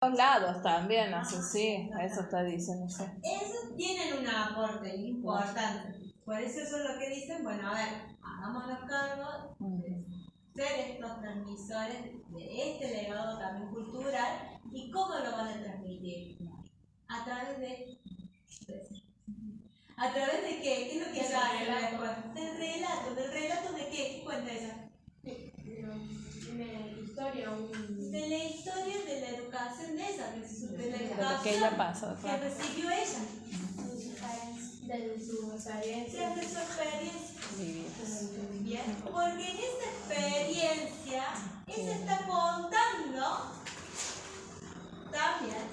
Los lados también, así sí, eso está diciendo. Sí. Esos tienen un aporte importante. Por eso es lo que dicen, bueno, a ver, hagámonos cargo de ser estos transmisores de este legado también cultural. ¿Y cómo lo van a transmitir? A través de... ¿A través de qué? ¿Qué es lo que hace la escuela? Del relato. ¿Del relato de qué? ¿Qué cuenta esa? De la historia. De la historia de la educación de ella, de la educación que ella pasó, que recibió ella. De su experiencia. De su experiencia. Bien, porque en esa experiencia, ella está contando también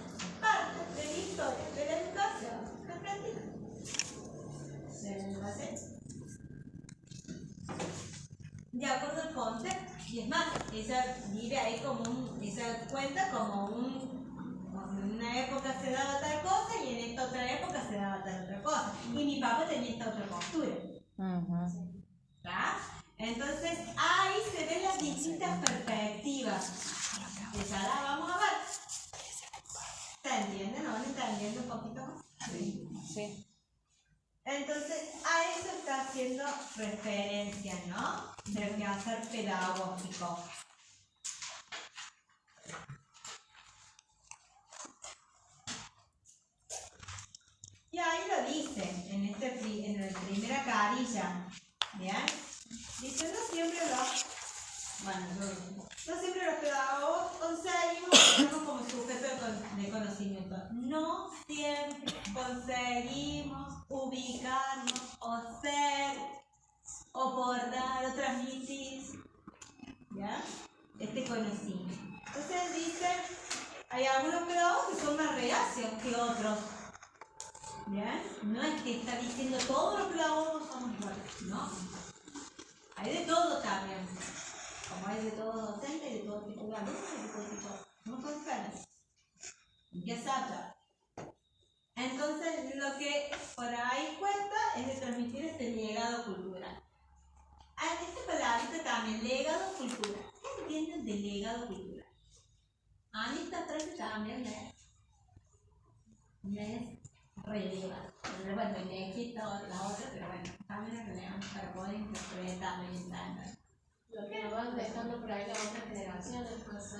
parte de la historia, de la educación que aprendió. De acuerdo al contexto. Y es más, ella vive ahí como ella cuenta como en una época se daba tal cosa y en esta otra época se daba tal otra cosa. Y mi papá tenía esta otra postura. ¿Está? Entonces ahí se ven las distintas perspectivas. Esa la vamos a ver. ¿Se entiende? ¿No van entendiendo un poquito más? Sí. Entonces, a eso está haciendo referencia, ¿no? Del quehacer pedagógico. Y ahí lo dice, en la primera carilla, ¿bien? Dice, no siempre los pedagogos conseguimos como sujeto de conocimiento. No siempre conseguimos ubicarnos o ser, o bordar, o transmitir, ¿ya? Este conocimiento. Entonces dice, hay algunos pedagogos que son más reacios que otros. ¿Bien? No es que está diciendo todos los pedagogos somos iguales, ¿no? Hay de todo también. Como hay de todo docente y de todo tipo de alumnos y de todo tipo de... No son diferentes. ¿En qué se habla? Entonces, lo que por ahí cuenta es de transmitir este legado cultural. A esta palabrita también, legado cultural. ¿Qué entienden de legado cultural? A mí esta frase también me es relevante. Bueno, le he quitado la otra, pero bueno, también es relevante para poder interpretarlo y entender. Lo que nos van dejando por ahí las otras generaciones, pues,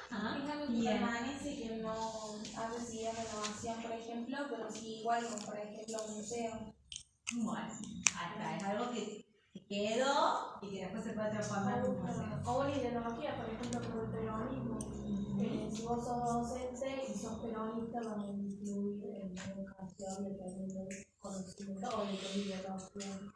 fíjame que Bien. permanece que no hace si es renovación, por ejemplo, pero sí igual con, por ejemplo, un museo. Bueno, hasta es algo que quedó y que después se puede transformar en un museo. O una ideología, por ejemplo, como el peronismo. Si vos sos docente y sos peronista, van a incluir en la educación dependiendo del conocimiento o de tu ideología.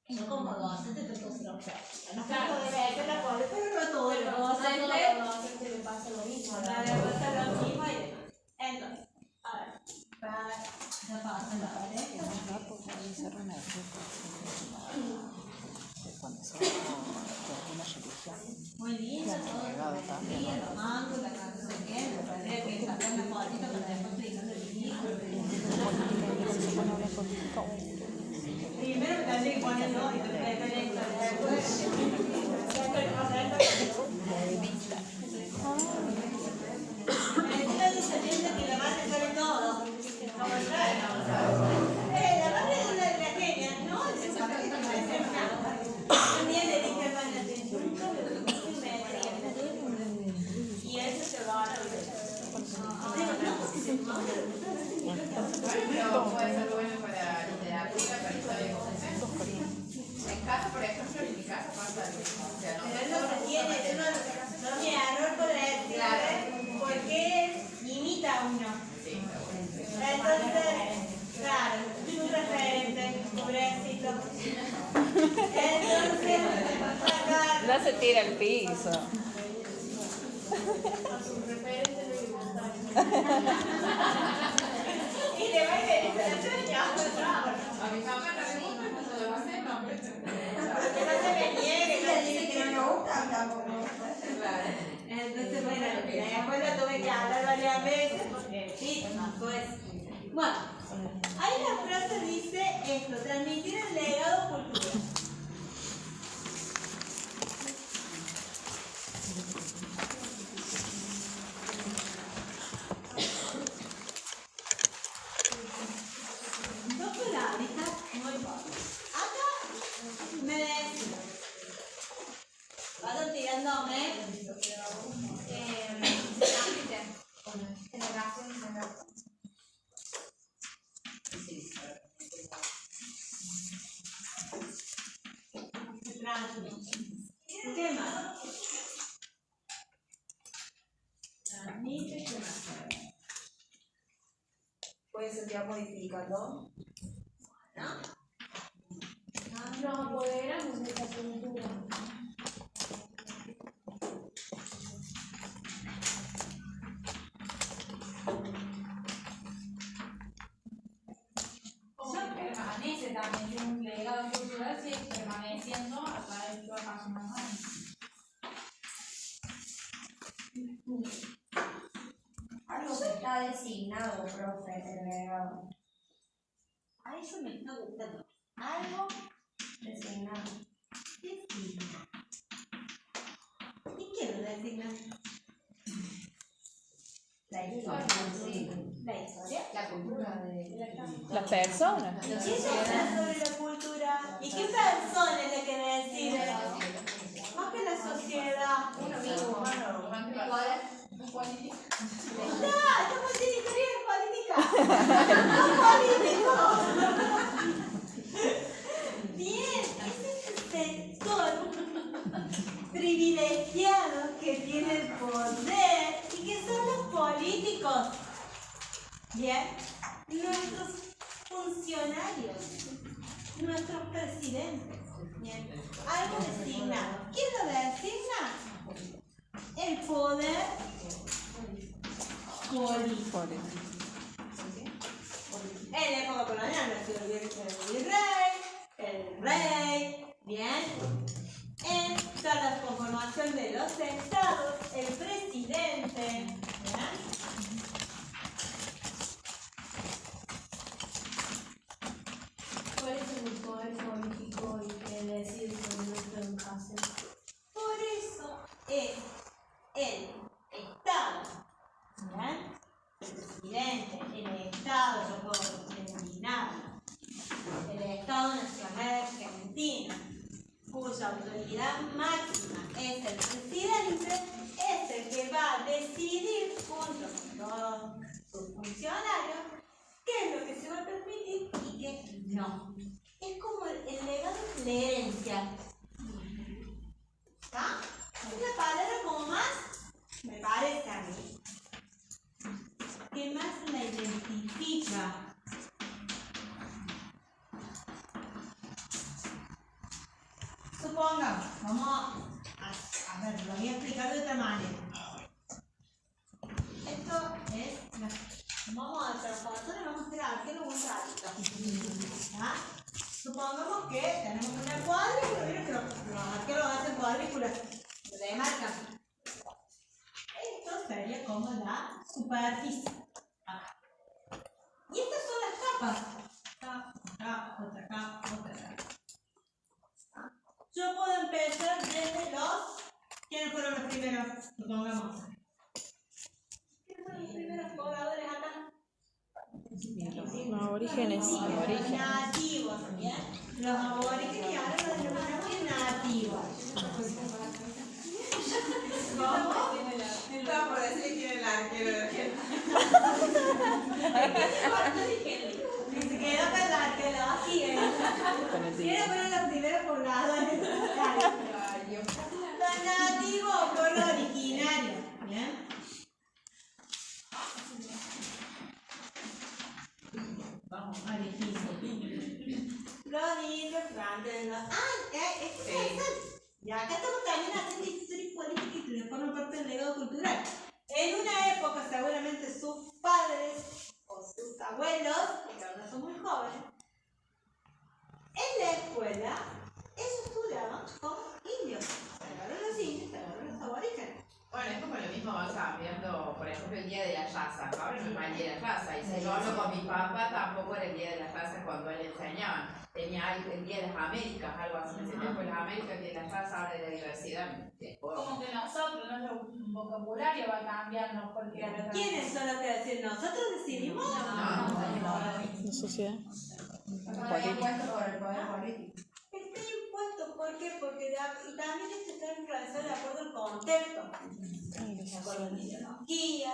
Yo como docente tengo que ser objeto. No Claro, puedo decir la cosa, pero no todo el no docente. a los docentes le pasa lo mismo. Le pasa lo mismo y demás. Entonces, a ver, ya pasa la pareja. Muy lindo, todo bien, los mangos, la casa, no sé qué, me parece que sacar la fotito para después explicar el libro. Primero me tendré que poner dos y después encima dice que la madre sabe todo. Como el rey, la madre es una de las genias, ¿no? También le dije a la atención, y eso se va a la Pero puede ser bueno para literatura, para historia y conocimiento. En casa, por ejemplo, en mi casa pasa lo mismo. O sea, pero no se tiene, no tiene error por decir, porque él imita a uno. Entonces, claro, es un referente, pobrecito. Entonces, No se tira al piso. A su referente no le gusta. y le va a ir la sueña. A mi mamá no le gusta, no se lo va a hacer, no, pero Que no se me niegue, no dice que no me gusta tampoco. claro. Entonces, bueno, después lo tuve que hablar varias veces porque sí, no es. Bueno, ahí la frase dice esto, transmitir el legado cultural. sería modificando. ¿No? Nos apoderamos de esa cultura. Como que permanece también, tiene un legado cultural, sigue permaneciendo a través de todas las años. Algo que está designado, profe, el legado. A eso me está gustando. Algo Designado. designa. ¿Y qué lo designa? La historia. Sí. La historia. La cultura de... Las personas. ¿Quién habla sobre la cultura? ¿Y qué persona es la que decide? Más que la sociedad. Uno mismo, humano. Un político. ¡Ah! ¡Estamos en historia de política! ¡No políticos! Bien, ese es el sector privilegiado que tiene el poder y que son los políticos. Bien, nuestros funcionarios, nuestros presidentes. Bien, algo designado. ¿Quién lo designa? El poder político. En la época colonial nació el rey, bien. En toda la conformación de los estados, el presidente, ¿verdad? ¿Cuál es el poder político y que decide sobre nuestra educación? Por eso es el estado, ¿verdad? El presidente, el estado, yo puedo denominarlo, el Estado Nacional Argentino, cuya autoridad máxima es el presidente, es el que va a decidir junto con todos sus funcionarios qué es lo que se va a permitir y qué no. Es como el legado, la herencia. ¿Está? Es la palabra como más, me parece a mí, que más la identifica. Supongamos, vamos a ver, lo voy a explicar de otra manera. Esto es, vamos a transformar y vamos a hacer arqueólogos un ratito. ¿Ah? Supongamos que tenemos una cuadrícula, miren que los arqueólogos hacen cuadrículas, se demarcan. Esto sería como la superficie. Acá. Y estas son las capas. Acá, otra acá, otra acá. Yo puedo empezar desde los... ¿Quiénes fueron los primeros? Supongamos. ¿Quiénes fueron los primeros pobladores acá? Los aborígenes. Los nativos, ¿bien? Los aborígenes y ahora los denominamos nativos. ¿Cómo? Estaba por decir quién es la arqueología. Se quedó con la arqueología. Quiero poner los primeros pobladores. Los nativos o pueblo originario. ¿Bien? Vamos, los indios, grandes, los... esto es interesante. Y acá estamos también haciendo historia política y que forma parte del legado cultural. En una época, seguramente sus padres o sus abuelos, porque ahora son muy jóvenes, en la escuela, ellos estudiaban como indios. Se agarraron los indios, se agarraron los aborígenes. Bueno, es como lo mismo va cambiando, por ejemplo, el día de la raza. Ahora no es más el día de la raza. Y si yo hablo con mi papá, tampoco era el día de la raza cuando él enseñaba. Tenía el día de las Américas, algo así. Pues las Américas, el día de la raza, ahora de la diversidad. Como que nosotros, nuestro vocabulario va cambiando porque... ¿Quiénes son los que deciden? ¿Nosotros decidimos? La sociedad. Está impuesto por el poder político. Está impuesto, ¿por qué? Porque también esto está influenciado de acuerdo al contexto, de acuerdo a la ideología,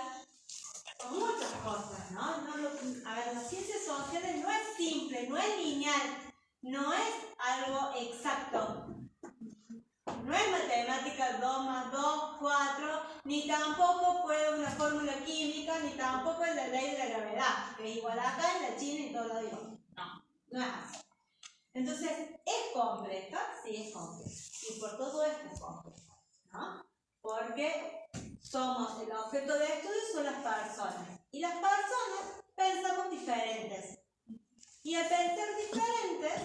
con muchas cosas, ¿no? A ver, las ciencias sociales no es simple, no es lineal, no es algo exacto. No es matemática 2 más 2, 4, ni tampoco fue una fórmula química, ni tampoco es la ley de la gravedad, que es igual acá en la China y todo lo demás. No es así. Entonces, ¿es compleja? Sí, es compleja. Y por todo esto es compleja, ¿no? Porque somos el objeto de estudio son las personas. Y las personas pensamos diferentes. Y al pensar diferentes,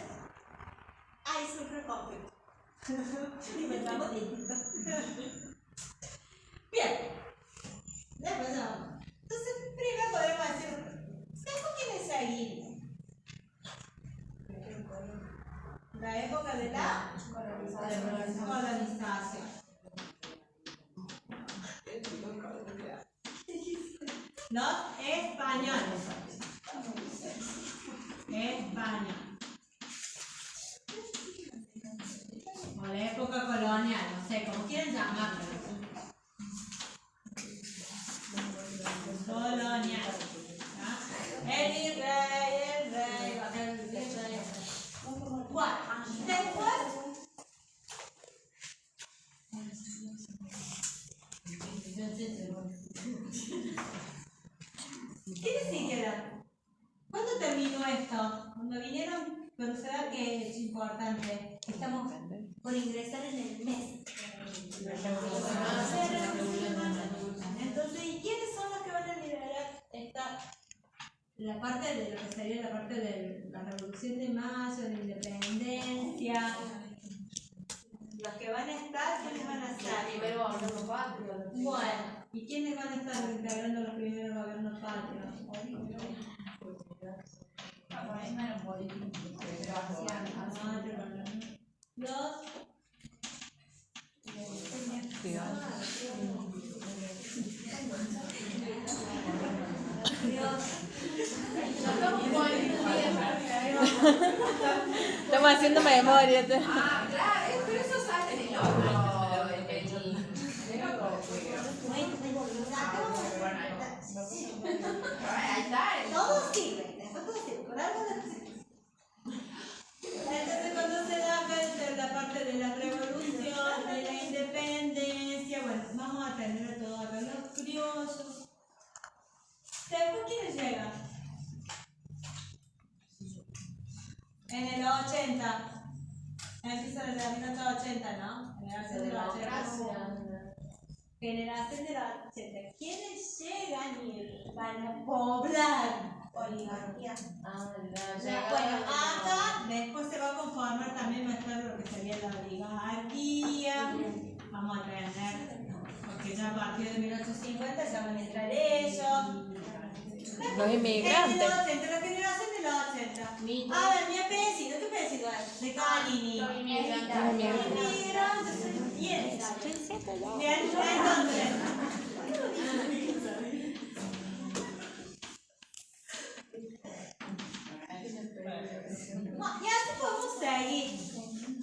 ahí surge el conflicto. Y pensamos distintos. Bien. Después vamos. Entonces, primero podemos decir, ¿después quién es seguir? La época de la colonización. Los españoles. España. O la época colonial, no sé, como quieren llamarlo. Colonial. ¿No? El rey, aquel rey. Bueno, después. ¿Quiénes siguieron? ¿Cuándo terminó esto? Cuando vinieron, cuando se da que es importante, estamos por ingresar en el mes. Entonces, ¿y quiénes son los que van a liderar la parte de lo que sería la parte de la Revolución de Mayo, de la Independencia? Los que van a estar, ¿quiénes van a estar? Primero gobierno patrio. Bueno, ¿y quiénes van a estar integrando los primeros gobiernos patrios? Los Estamos haciendo memoria. Ah, claro, pero eso sale en el otro, ahí está. todo sirve, después todo sirve, por algo no sirve. Entonces cuando se da la parte de la revolución, de la independencia, bueno, vamos a atender a todo acá, los criollos. Después, ¿quiénes llegan? En el 80. Empieza en el 1980, ¿no? Generación de los 80. Generación de los 80. ¿Quiénes llegan y van a poblar? Oligarquía. Bueno, acá después se va a conformar también más tarde lo que sería la oligarquía. Vamos a tener, porque ya a partir de 1850 ya van a entrar ellos. Los inmigrantes. La generación de los 80. A ver, mi apellido, ¿qué apellido es? De Canini. Los inmigrantes. Inmigrantes. Bien, bien, entonces. Y así podemos seguir.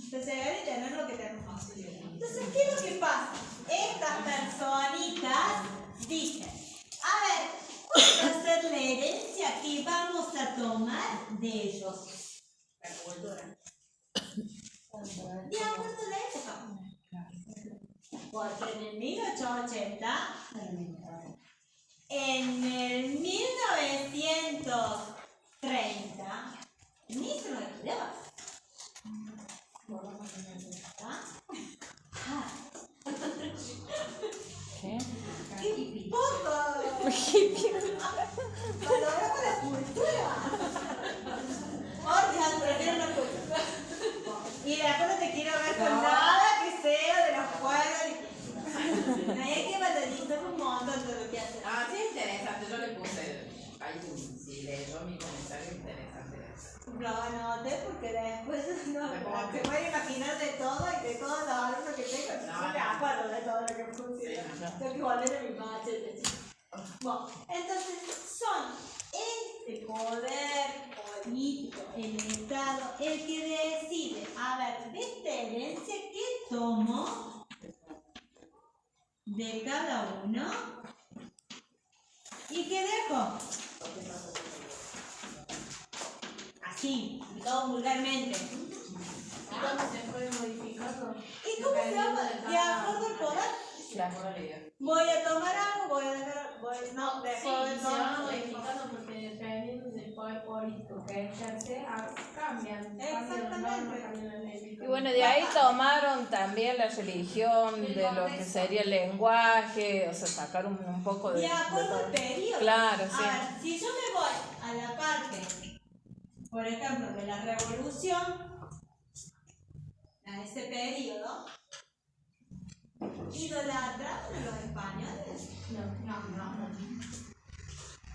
Entonces, y tener lo que tenemos. Entonces, ¿qué es lo que pasa? Estas personitas dicen, a ver, ¿cuál va a ser la herencia que vamos a tomar de ellos? De acuerdo a la época. Porque en el 1880, en el 1930, ni se lo estudiaba. ¿Qué? ¡Qué poco! Valoramos la cultura. Oye, aprender la cultura. Y después no te quiero ver con nada que sea de los juegos. Hay que valorizar un montón de lo que hacen. Ah, sí, interesante, yo le puse ahí, si leyó mi comentario, interesante. Lo anoté porque después no, se puede imaginar de todo y de todos los alumnos que tengo. No me acuerdo de todo lo que puse. Tengo que volver a mi machete. Bueno, entonces son este poder político, el Estado, el que decide, a ver, de esta herencia, ¿qué tomo de cada uno? ¿Y qué dejo? Así, todo vulgarmente. ¿Y cómo se puede modificarlo? ¿Y cómo se va de acuerdo al poder? La moralidad. voy a tomar algo, voy a dejar, no, Sí, dejo de se van tomar. modificando porque dependiendo del poder político que ejerce, cambian. Exactamente. Y bueno, de ahí tomaron también la religión, de lo que sería el lenguaje, o sea, sacar un poco de acuerdo todo. al periodo. Claro, sí. A ver, si yo me voy a la parte, por ejemplo, de la revolución, a ese periodo, idolatraban a los españoles.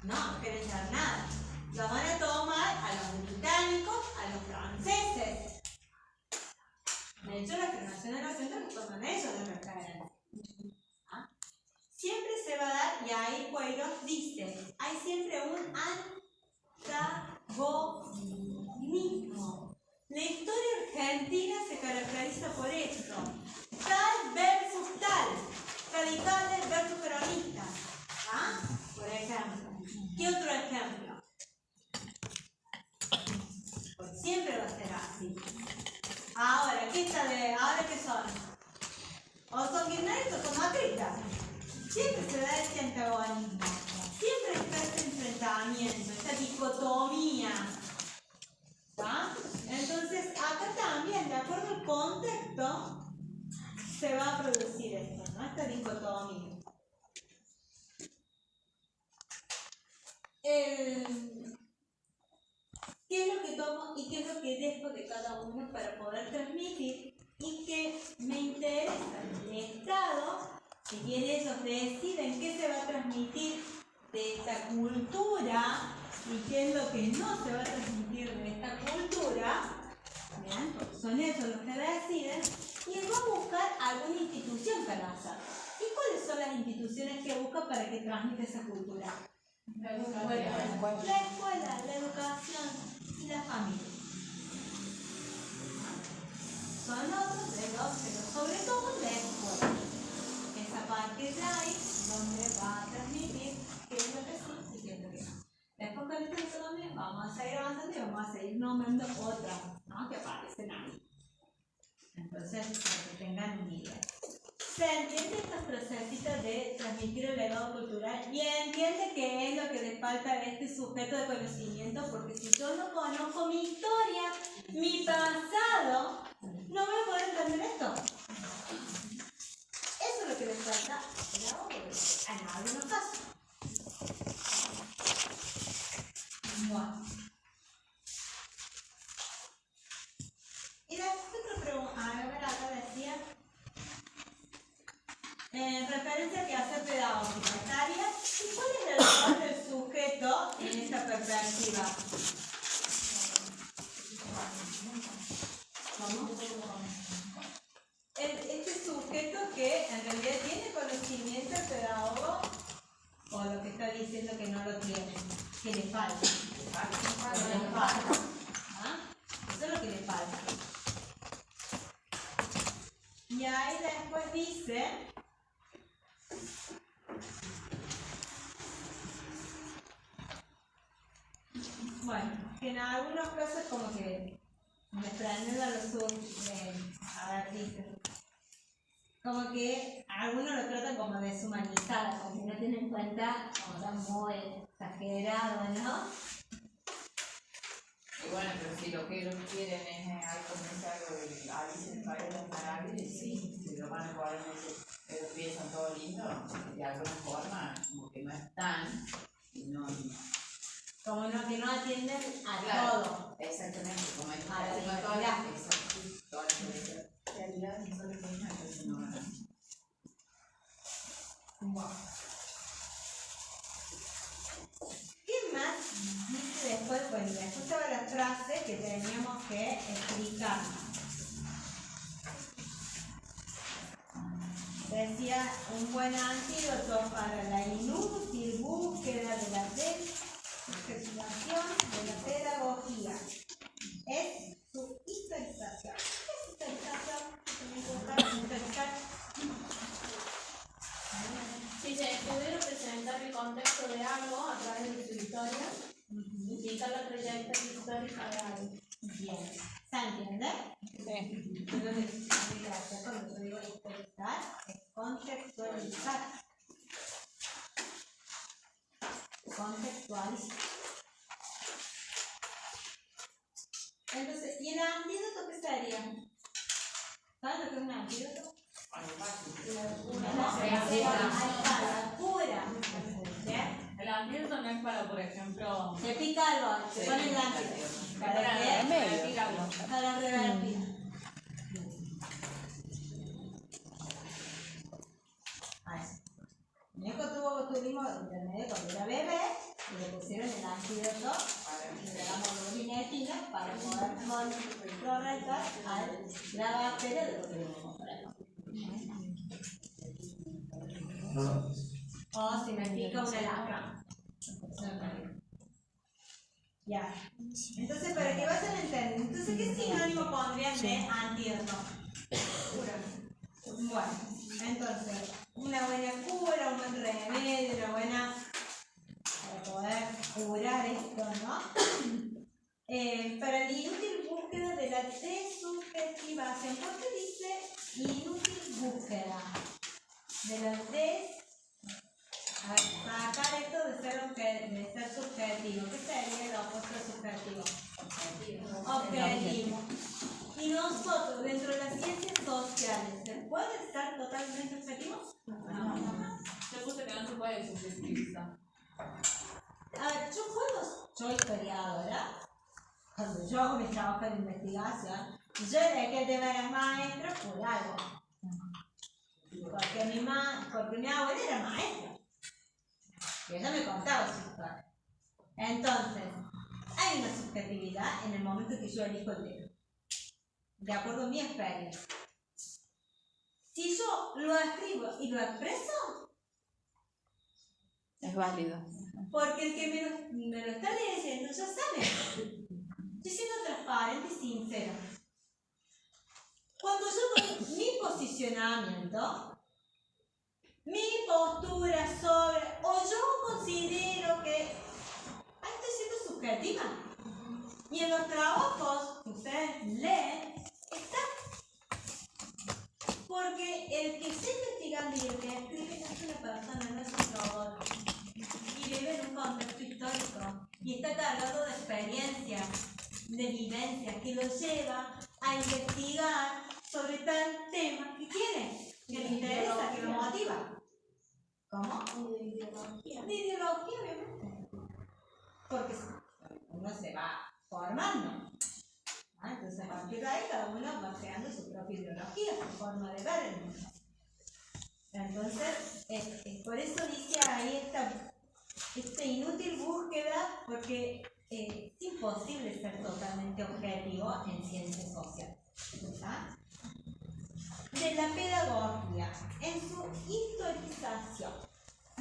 No quieren saber nada. Lo van a tomar a los británicos, a los franceses. De hecho, la creación de los centros lo toman ellos de referencia. ¿Ah? Siempre se va a dar, y ahí Queiroz dice, hay siempre un antagonismo. La historia argentina se caracteriza por esto. Tal versus tal. Radicales versus peronistas. ¿Ah? Por ejemplo. ¿Qué otro ejemplo? Pues siempre va a ser así. Ahora, ¿ahora qué son? O son kirchneristas o son macristas. Siempre se da este antagonismo. Siempre está este enfrentamiento, esta dicotomía. ¿Ah? Entonces, acá también, de acuerdo al contexto, se va a producir esto, ¿no? Esta dicotomía. ¿Qué es lo que tomo y qué es lo que dejo de cada uno para poder transmitir? Y que me interesa el Estado, si bien ellos deciden qué se va a transmitir de esta cultura y qué es lo que no se va a transmitir de esta cultura, ¿bien? Porque son ellos los que deciden, y él va a buscar alguna institución para hacerlo. ¿Y cuáles son las instituciones que busca para que transmita esa cultura? La escuela, la educación y la familia. Son otros de los, pero sobre todo la escuela. Esa parte de ahí donde va a transmitir qué es lo que sí y qué es lo que no. Después con esta economía vamos a seguir avanzando y vamos a seguir nombrando otras, ¿no? Que aparecen ahí. Entonces, para que tengan una idea. Se entiende estos procesitos de transmitir el legado cultural y entiende qué es lo que le falta a este sujeto de conocimiento, porque si yo no conozco mi historia, mi pasado, no voy a poder entender esto. Eso es lo que le falta en algunos casos. Bueno. Y después otra pregunta, a ver, acá decía, referencia que hace pedagógica, Taria, ¿y cuál es el rol del sujeto en esta perspectiva? ¿Cómo? Este sujeto que en realidad tiene conocimiento el pedagogo, o lo que está diciendo que no lo tiene, que le falta. Le falta. ¿Ah? Eso es lo que le falta. Y ahí después dice, bueno, que en algunos casos como que me prenden a los ojos, a ver, dice, como que algunos lo tratan como deshumanizado, como que no tienen en cuenta, como tan muy exagerado, ¿no? Y bueno, pero si lo que ellos quieren es algo de Alice en el País de las Maravillas, sí, si lo van a poner en ese, ellos piensan todo lindo, de alguna forma, como que no están, y no. Como no, que no atienden a Claro, todo. exactamente, como es A la todas diversidad. las realidades no son las mismas, entonces no van a. Wow. ¿Qué más dice después? Bueno, después estaba la frase que teníamos que explicar. Decía, un buen antídoto para la inútil búsqueda de la desesperación de la pedagogía es su historización. ¿Qué es historización? Dice, primero presentar el contexto de algo a través de su historia, indicar la trayectoria histórica de algo. Bien. ¿Se entiende? Sí. Entonces, gracias. Cuando yo digo historizar, es contextualizar. contextualiza. Entonces, ¿y el antídoto qué sería? ¿Sabes lo que es un antídoto? La cura. ¿Bien? El antídoto no es para, por ejemplo, Te pica algo, te ponen el antídoto. ¿Para qué? picarlo. Para revertir. Mi hijo tuvo botulismo intermedio cuando era bebé y le pusieron el antídoto y le damos luminetina para poder correctar la bacteria del botulismo. O si me pica una lacra. Ya. Entonces, para que vayan entendiendo, entonces, ¿qué sinónimo pondrían de antídoto? Bueno, entonces, una buena cura, un buen remedio, una buena para poder curar esto, ¿no? Para la inútil búsqueda de la desubjetivación. ¿Por qué dice inútil búsqueda? De la a ver, sacar esto de ser subjetivo. ¿Qué sería el opuesto de subjetivo? Objetivo. Y nosotros, dentro de las ciencias sociales, ¿se puede estar totalmente objetivos? No. Yo puse que no se puede subjetivizar. A ver, soy historiadora. Cuando yo hago mi trabajo de investigación, yo dejé de ver a maestro por algo. Porque mi abuela era maestra. Y ella me contaba su historia. Entonces, hay una subjetividad en el momento que yo elijo el tema. De acuerdo a mi experiencia. Si yo lo escribo y lo expreso, Es válido. porque el que me lo está leyendo ya sabe. Estoy siendo transparente y sincera. Cuando yo doy mi posicionamiento, mi postura sobre, o yo considero que estoy siendo subjetiva. Y en los trabajos que ustedes leen, está. Porque el que está investigando y el que escribe es una persona, no es un robot. Y vive en un contexto histórico. Y está cargado de experiencia, de vivencia, que lo lleva a investigar sobre tal tema que quiere, que le interesa, que lo motiva. ¿Cómo? De ideología. De ideología, obviamente. Porque uno se va formando. Entonces, a partir de ahí, cada uno va creando su propia ideología, su forma de ver el mundo. Entonces, por eso dice ahí esta inútil búsqueda, porque es imposible ser totalmente objetivo en ciencias sociales. ¿Verdad? De la pedagogía en su historización.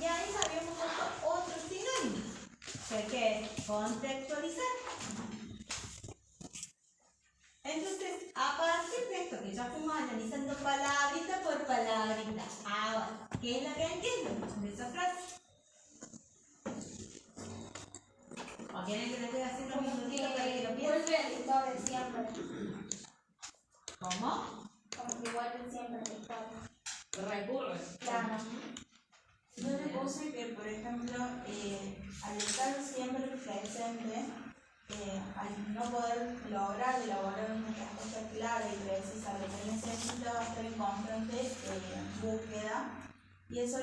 Y ahí habíamos puesto otro sinónimo, que es contextualizar. Entonces, a partir de esto que ya fuimos analizando palabrita por palabrita, ahora, ¿qué es la que entiendo de esa frase? ¿O quieren que les voy haciendo un minutito para que lo piensen? Vuelve al estado de siempre. ¿Cómo? Como que vuelve siempre al estado. Recurre. Claro. Yo le puse que, por ejemplo, al estar siempre presente, al no poder lograr elaborar una respuesta clara y precisa de lo que necesita, va a estar en constante búsqueda y eso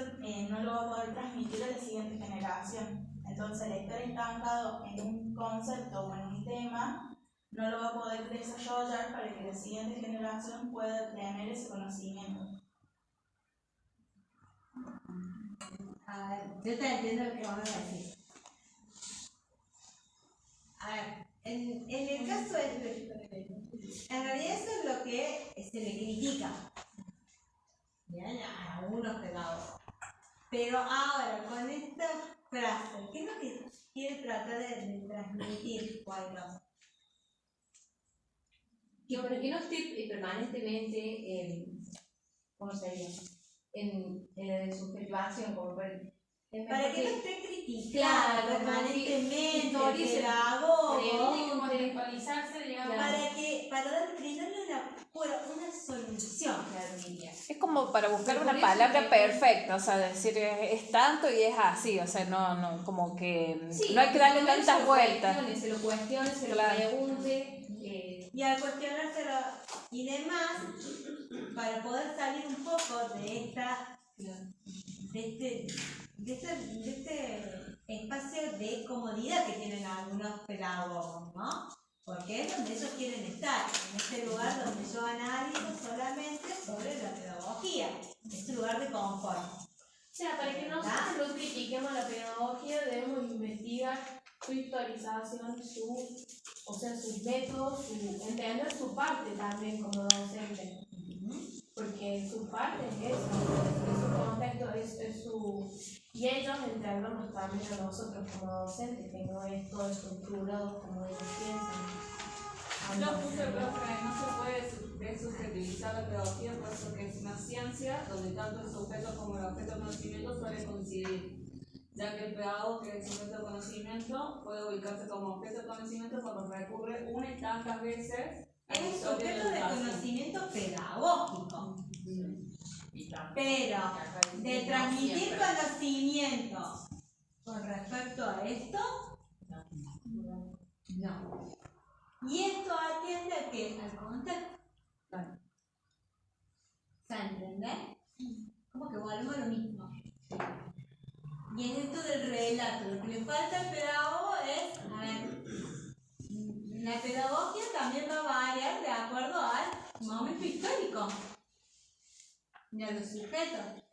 no lo va a poder transmitir a la siguiente generación. Entonces, al estar estancado en un concepto o en un tema, no lo va a poder desarrollar para que la siguiente generación pueda tener ese conocimiento. A ver, yo te entiendo lo que vamos a decir. A ver, en el caso en realidad eso es lo que se le critica. Bien, a algunos pedagogos. Pero ahora, con esta frase, ¿qué es lo que quiere tratar de transmitir Guaidó? Que para que no esté permanentemente, ¿cómo sería? En la subjetivación, como para que no esté criticado Claro, permanentemente, historia se pedagogo, Tiene que contextualizarse, digamos. para para brindarle una solución, claro, diría. Es como para buscar una palabra perfecta, o sea, decir es tanto y es así, o sea, no, como que Sí, no hay que darle primero tantas se vueltas. Se lo cuestione, se lo Claro. pregunte. Y al cuestionárselo y demás, para poder salir un poco de este espacio de comodidad que tienen algunos pedagogos, ¿no? Porque es donde ellos quieren estar, en este lugar donde yo analizo solamente sobre la pedagogía, este lugar de confort. O sea, para que nosotros no critiquemos la pedagogía, debemos investigar su historización, sus métodos, entender su parte también como docente. Porque su parte es eso, es su contexto, es su... Y ellos entendernos también a nosotros como docentes, que no es todo estructurado como ellos piensan. Yo puse, profe, no se puede desubjetivizar la pedagogía, puesto que es una ciencia donde tanto el sujeto como el objeto de conocimiento suelen coincidir, ya que el pedagogo, que es el sujeto de conocimiento, puede ubicarse como objeto de conocimiento cuando recurre una y tantas veces a Es la un historia sujeto la de educación. conocimiento pedagógico, Y tampoco, pero de no transmitir siempre. conocimiento con respecto a esto, no. Y esto atiende a que al contexto. ¿Se entiende? Como que volvemos a lo mismo. Y en esto del relato, lo que le falta al pedagogo es, a ver, la pedagogía también va a variar de acuerdo al momento histórico de los sujetos.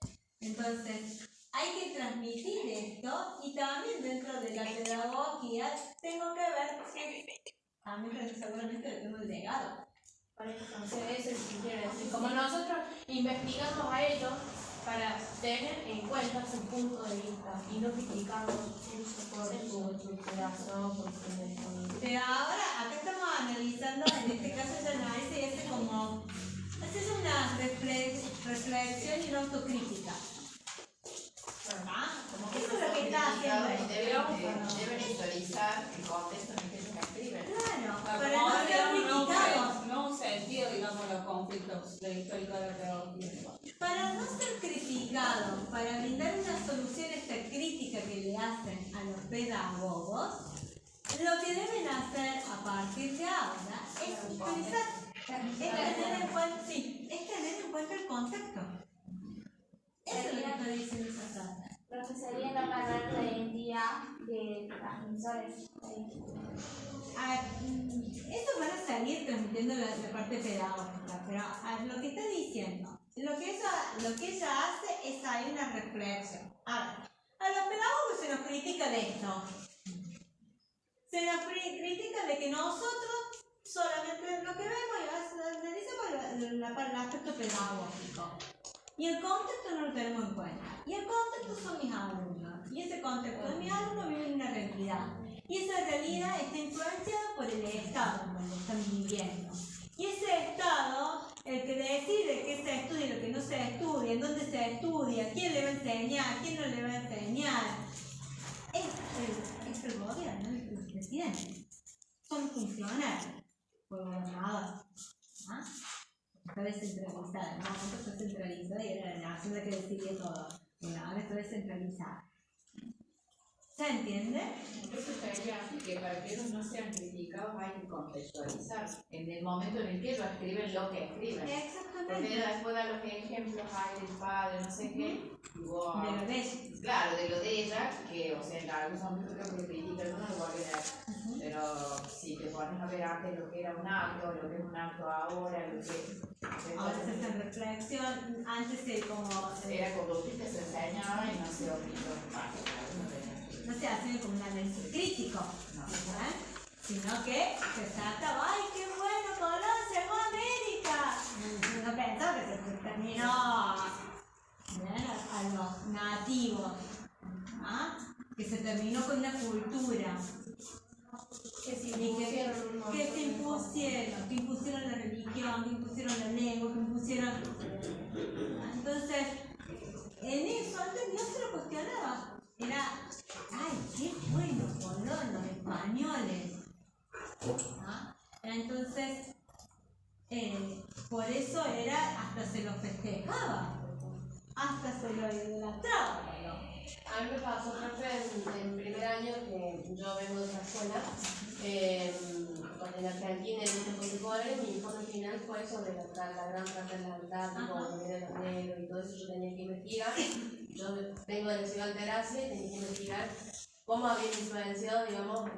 Entonces, hay que transmitir esto y también dentro de la pedagogía tengo que ver que también seguramente lo tengo el legado. Entonces, eso es lo que quiero decir. Como nosotros investigamos a ellos para tener en cuenta su punto de vista y no criticarlos por su estructuración, por su... Pero ahora, acá estamos analizando, en este caso el análisis es como, es una reflexión y una autocrítica. ¿Verdad? Como que eso es lo que está haciendo él. Deben historizar el contexto en el que ellos escriben. Claro, Para para no ser criticados. no sentir, digamos, los conflictos de histórica de la pedagogía. Para no ser criticados, para brindar una solución a esta crítica que le hacen a los pedagogos, lo que deben hacer a partir de ahora es utilizar, es tener en cuenta el contexto. Eso es lo que está diciendo esa carta. Lo que sería no perder la identidad de transmisores. A ver, eso van a seguir transmitiendo la parte pedagógica, pero lo que está diciendo, lo que ella hace es ahí una reflexión. A ver, a los pedagogos se nos critica de esto. Se nos critica de que nosotros solamente lo que vemos y analizamos el aspecto pedagógico. Y el contexto no lo tenemos en cuenta. Y el contexto son mis alumnos. Y ese contexto de mis alumnos vive en una realidad. Y esa realidad está influenciada por el estado en donde están viviendo. Y ese estado, el que decide qué se estudia y lo que no se estudia, en dónde se estudia, quién le va a enseñar, quién no le va a enseñar, es el gobierno, el presidente. Son funcionarios, por gobernador. ¿Ah? Está descentralizada, en un momento está centralizada y era la nación la que decidía todo. Bueno, ahora está descentralizada. ¿Se entiende? Eso sería que para que ellos no sean criticados hay que contextualizar en el momento en el que ellos escriben lo que escriben. Porque Exactamente. ella después da los ejemplos, hay del padre, no sé qué, y vos, De lo de ella. claro, de lo de ella, que o sea, en algún momento creo que critica, yo no lo voy a leer, pero si te pones a ver antes lo que era un acto, lo que es un acto ahora, lo que... Ahora se hace en reflexión, antes Era conductista, se enseñaba y no se opinó. no se hace como un análisis crítico, ¿verdad? Sino que se trataba, ¡ay, qué bueno, Colón llegó a América! No pensaba que se terminó a los nativos, ¿ah? Que se terminó con una cultura. Que se impusieron la religión, que impusieron la lengua, que impusieron... Entonces, en eso antes no se lo cuestionaba. Era, ¡ay, qué bueno, Colón, los españoles! ¿Ah? Entonces, por eso hasta se lo festejaba, hasta se lo idolatraba. A mí me pasó, profe, en primer año que yo vengo de otra escuela, en Argentina, en este contemporáneo, mi informe final fue sobre la gran fraternidad, de los negros y todo eso. Yo tenía que investigar. Yo vengo de la ciudad de Alteracia y tenía que investigar cómo habían influenciado, digamos,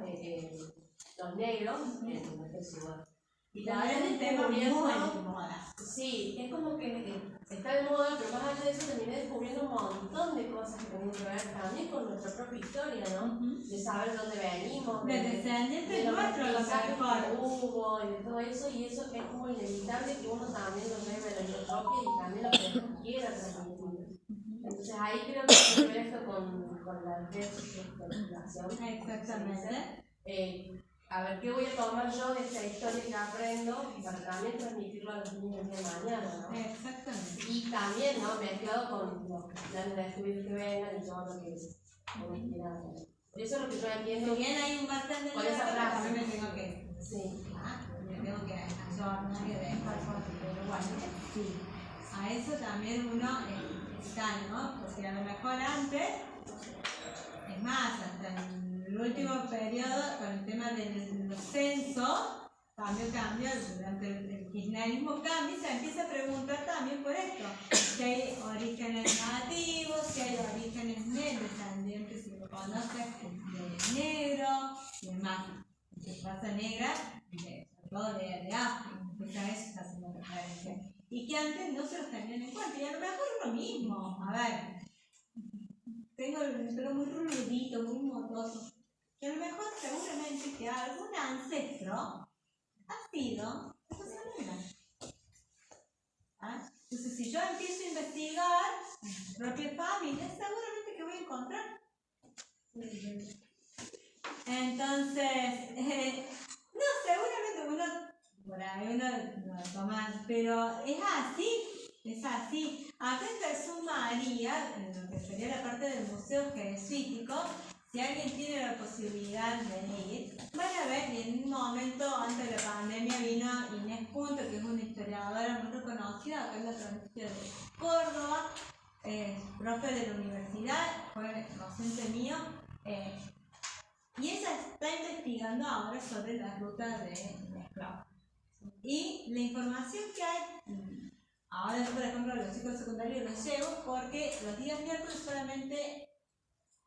los negros en nuestra ciudad. Y Ahora también es un tema muy de moda. Sí, es como que está de moda, pero más allá de eso terminé descubriendo un montón de cosas que tienen que ver también con nuestra propia historia, ¿no? De saber dónde venimos, De descendientes los nuestros, los aprendizajes mejores. que hubo y de todo eso, y eso es como inevitable que uno también lo lleve a la propia y también lo que uno quiera transmitir. Entonces ahí creo que tiene que ver esto con la descolonización. Exactamente. A ver, ¿qué voy a tomar yo de esta historia que aprendo para también transmitirlo a los niños de mañana, ¿no? Exactamente. Y también, ¿no? Mezclado con los planes de estudios que vengan y todo lo que uno quiera. Eso es lo que yo entiendo. Si bien hay un bartender Con esa frase. a mí me tengo que... Sí. Me tengo que ayornar y dejar cosas, pero bueno, sí. A eso también uno está, ¿no? Porque a lo mejor antes, es más, hasta en el último periodo, con el tema de los censos, cambió, durante el kirchnerismo cambia y se empieza a preguntar también por esto, si hay orígenes nativos, si hay orígenes descendientes, si lo conoces, de negro y demás, de raza negra, sobre todo de África, que a eso está haciendo referencia, y que antes no se los tenían en cuenta, y a lo mejor es lo mismo, a ver, tengo el pelo muy ruludito, muy motoso, que a lo mejor seguramente que algún ancestro ha sido de raza negra. ¿Ah? Entonces, si yo empiezo a investigar en mi propia familia, seguramente que voy a encontrar. Entonces, no, seguramente uno, por ahí uno lo toma, pero es así. Acá en Jesús María, en lo que sería la parte del Museo Jesuítico, si alguien tiene la posibilidad de ir, van a ver, y en un momento antes de la pandemia vino Inés Punto, que es una historiadora muy reconocida acá en la provincia de Córdoba, profe de la universidad, fue docente mío, y ella está investigando ahora sobre las rutas de esclavos. Y la información que hay, ahora yo por ejemplo los chicos secundarios los llevo porque los días miércoles solamente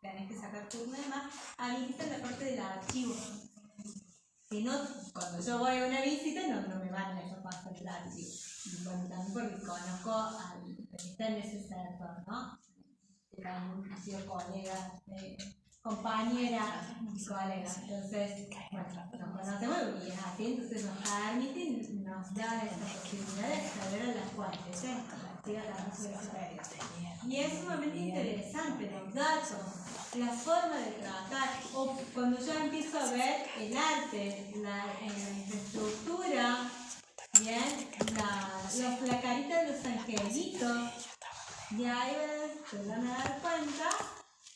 tenés que sacar turno y demás, habilitan la parte del archivo. Si no, cuando yo voy a una visita no me van a dejar pasar el archivo. Bueno, también porque conozco al que está en ese sector, ¿no? Que han sido colegas, compañeras y colegas. Entonces, bueno, nos conocemos y es así, entonces nos permiten, nos dan esa posibilidad de acceder a las fuentes, y es sumamente interesante los datos, la forma de tratar, o cuando yo empiezo a ver el arte, la infraestructura, bien, la carita de los angelitos, y ahí se van a dar cuenta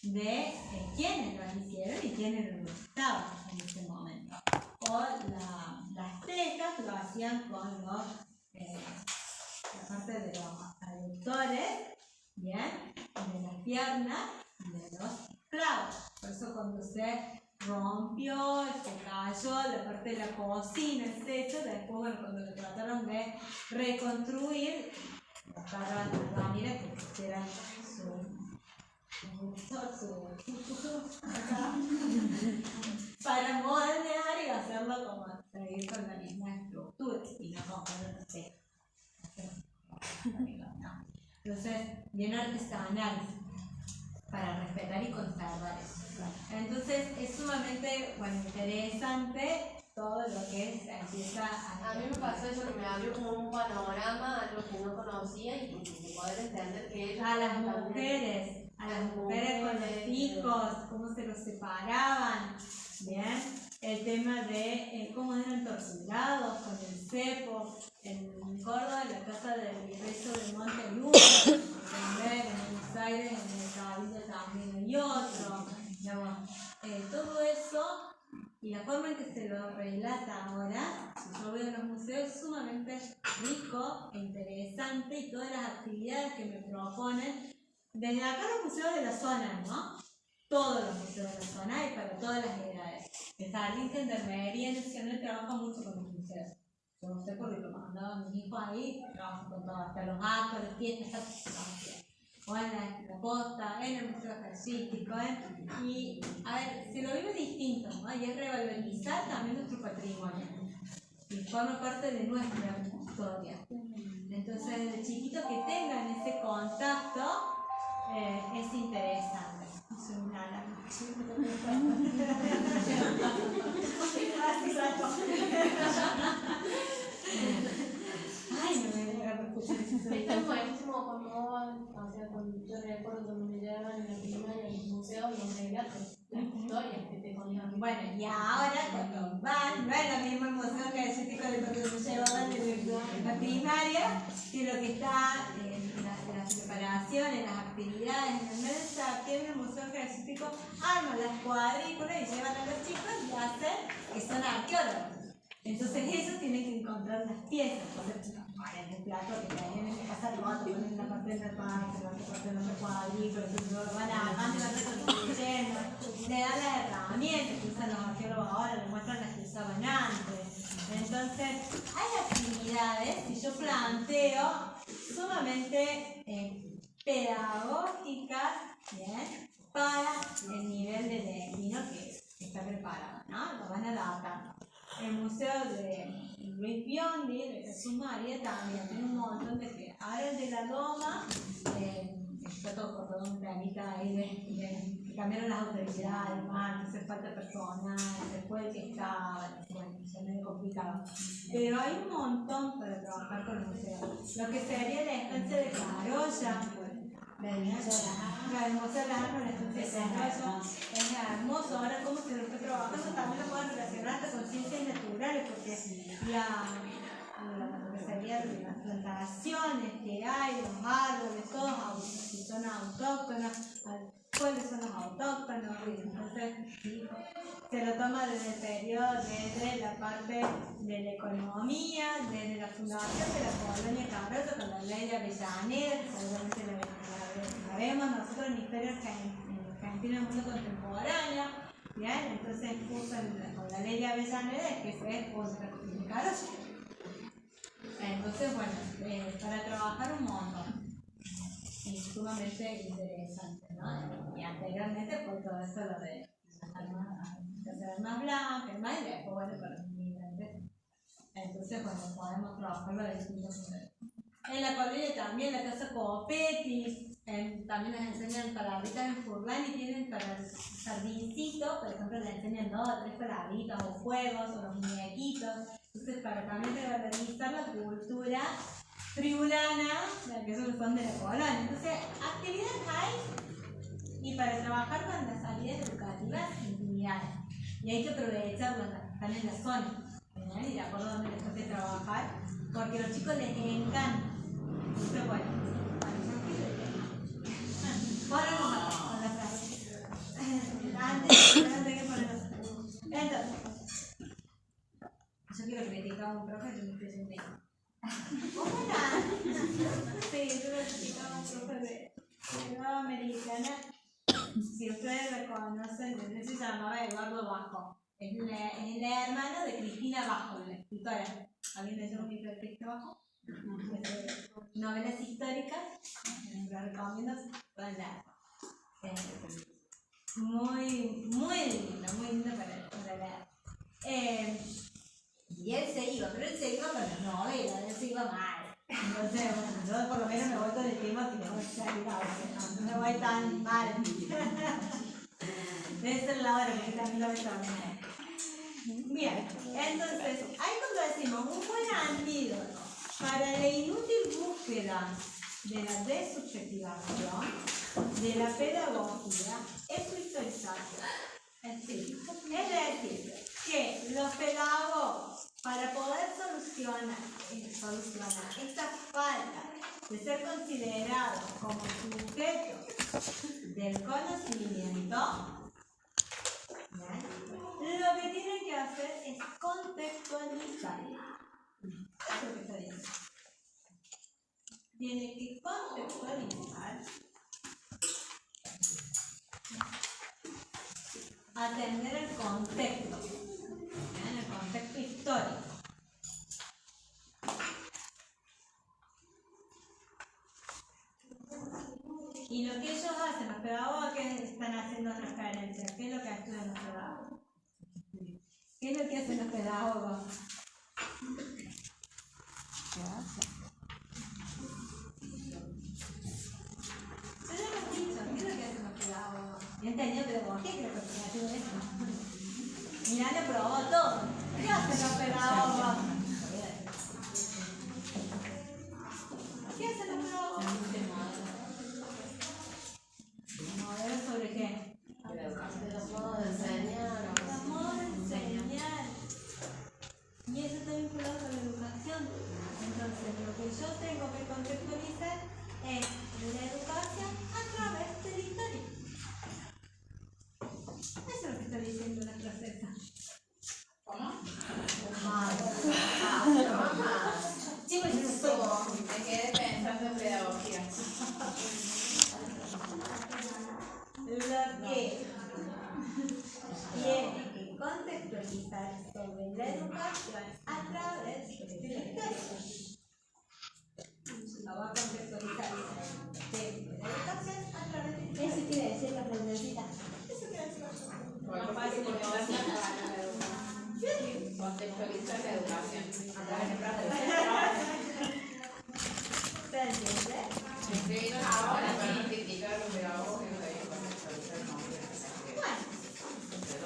de quiénes lo hicieron y quiénes lo estaban en ese momento. O las tecas lo hacían con la parte de los aductores, bien, de las piernas, de los clavos. Por eso cuando se rompió, se cayó la parte de la cocina, etc. Después, bueno, cuando lo trataron de reconstruir, buscaron la manera que pusieran para moldear y hacerlo como seguir con la misma estructura y no como entonces bien artesanal para respetar y conservar eso. Entonces es sumamente interesante todo lo que se empieza A mí me pasó eso que me abrió como un panorama, algo que no conocía y poder entender que ellos a las mujeres con los hijos, cómo se los separaban, ¿bien? El tema de cómo eran torturados con el cepo, en Córdoba, en la casa del virreyo de Monteluna, en Buenos Aires, en el Cabildo también hay otro, digamos, todo eso y la forma en que se lo relata ahora, si yo veo los museos, es sumamente rico e interesante, y todas las actividades que me proponen, desde acá los museos de la zona, ¿no? Todos los museos de la zona y para todas las edades. El Jardín Gendarmería Nacional trabaja mucho con los museos. Yo no sé porque lo mandaba a mi hijo ahí, trabajan con todo, hasta los actos, las fiestas, o en la costa, en el Museo Artístico, y a ver, se lo vive distinto, ¿no? Y es revalorizar también nuestro patrimonio, y forma parte de nuestra historia. Entonces, desde chiquito que tengan ese contacto es interesante. Soy una alarma. Ay, no me voy a escuchar eso. Es buenísimo cuando, o sea, cuando yo recuerdo cuando me llevaban en la primaria a los museos, los relatos, las historias que te contaban. Bueno, y ahora cuando van, no es lo mismo el museo artístico de cuando nos llevaban en la primaria, que lo que está en las preparaciones, las actividades. En el mes de septiembre el museo artístico arma las cuadrículas y llevan a los chicos y hacen que son arqueólogos. Entonces ellos tienen que encontrar las piezas, ponen el plato que tienen que pasar roto, ponen la parte de la parte, la parte de la cuadrícula, entonces lo van armando y van reconstruyendo, le dan las herramientas que usan los arqueólogos ahora, les muestran las que usaban antes. Entonces hay actividades que yo planteo sumamente pedagógicas, ¿bien?, para el nivel de destino que está preparado, ¿no? Lo van adaptando. El museo de Luis Biondi, de Jesús María, también tiene un montón de que ahora el de la Loma está todo por un planita ahí de cambiaron las autoridades, más, hace falta personal, después el que estaba, bueno, es medio complicado. Pero hay un montón para trabajar con el museo. Lo que sería la estancia de Carolla, el Museo de la Arma, la estancia de Carolla, es hermoso. Ahora cómo se lo está trabajando también lo pueden relacionar hasta con ciencias naturales, porque lo que serían las plantaciones que hay, los árboles, todos si son autóctonos, cuáles son los autóctonos, y entonces se lo toma desde el periodo, desde la parte de la economía, desde la fundación de la colonia Carolla con la ley de Avellaneda, que seguramente la vemos nosotros en Historia Argentina en el mundo contemporáneo, ¿bien? Entonces usan con la ley de Avellaneda que fue contra la Carolla. Entonces, bueno, para trabajar un montón, y sumamente interesante, ¿no? Y anteriormente fue todo eso lo de las armas blancas, más, y después, bueno, para los inmigrantes. Entonces, bueno, podemos trabajarlo de distintos niveles. En la colonia también, la casa Copetti, también les enseñan palabritas en Furlan y tienen para el jardincito, por ejemplo, les enseñan 2 o 3 palabritas o juegos o los muñequitos. Entonces, para también revalorizar la cultura friulana, que son de la colonia. Entonces, actividades hay, y para trabajar con las salidas educativas intimidades. Y hay que aprovecharlas, están en la zona, ¿verdad? Y de acuerdo a donde les toque trabajar, porque a los chicos les encanta. Entonces, bueno, ponemos con la frase. Antes que ponernos. Entonces, yo quiero criticar a un profe que me presente. Hola. Sí, yo lo criticaba a un profe de nueva americana. Si ustedes reconocen, él se llamaba Eduardo Bajo. Es el hermano de Cristina Bajo, la escritora. ¿Alguien leyó un libro de Cristina Bajo? Novelas históricas, lo recomiendo, pueden leer. Muy lindo para leer. Y él se iba, pero él se iba con las novelas, él se iba mal. Entonces, bueno, yo por lo menos me voy con el tema que me voy a salir no me voy tan mal. Debe ser la hora que también lo voy a terminar. Bien, entonces, ahí cuando decimos un buen antídoto para la inútil búsqueda de la desubjetivación, de la pedagogía, es su historización. Es decir, que los pedagogos, para poder solucionar esta falta de ser considerados como sujetos del conocimiento, ¿bien?, lo que tienen tiene que contextualizar, atender el contexto, en el contexto histórico. Y lo que ellos hacen, los pedagogos que están haciendo referencia, ¿qué es lo que estudian los pedagogos? ¿Qué es lo que hacen los pedagogos? ¿Qué hace? Yo ya lo he dicho, ¿qué es lo que hacen los pedagogos? Yo he entendido pedagogía, creo que me haciendo esto. Mirá, lo probó todo. ¿Qué hacen los pedagogos? ¿Qué hacen los pedagogos? ¿Modelos sobre qué? De los modos de enseñar. Los modos de enseñar. Y eso está vinculado con la educación. Entonces, lo que yo tengo que contextualizar es la educación a través de la historia. Eso es lo que está diciendo la procesa. ¿Cómo? Chicos, yo no soy. Me quedé pensando en pedagogía. Lo que tiene que contextualizar sobre la educación a través de la historia. Lo va a contextualizar de la educación a través de la historia. Eso quiere decir la profesora. Eso quiere decir la profesora. Más fácil que contextualizar la educación. ¿Se entiende? Sí, ahora para criticar a los pedagogos que no sabían contextualizar el nombre.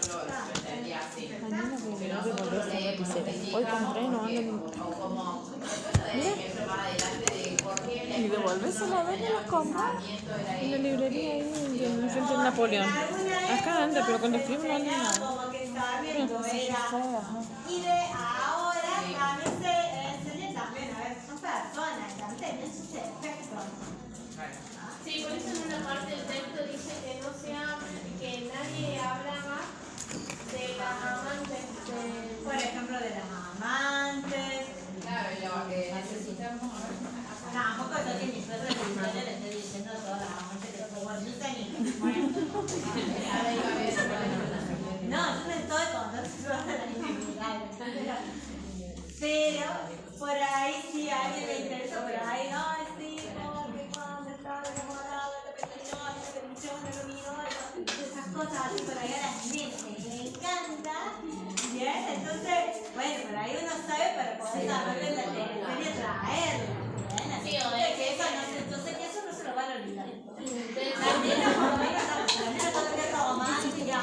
Yo lo entendía así. Que nosotros leemos, Hoy compré, no ando. o como ejemplo más adelante de por qué Y devuélvesela a ver en las compras. En la librería ahí, en frente de Napoleón. Acá anda, pero cuando escribo no anda nada. Como que estaba viendo, era. Ajá. Y de ahora también se enseña también, a ver, son personas, también tienen sus efectos. Sí, por eso en una parte del texto dice que no se habla, que nadie hablaba de las amantes de... Por ejemplo, de las amantes. Claro, lo que necesitamos. Tampoco yo que mi suegro de historia le estoy diciendo a todas las amantes que soy bonita ni. No, yo me estoy contando todas las intimidades. Pero por ahí sí a alguien le interesa, por ahí, ay sí, porque cuando estaba enamorado de la televisión, esas cosas así por ahí a las nenas le encanta. Bien, entonces, bueno, por ahí uno sabe para poder saberle la televisión y traerla. Bien, así Sí, o de que eso no se, entonces eso no se lo van a olvidar. de- Las nenas por lo menos todo el día romántica,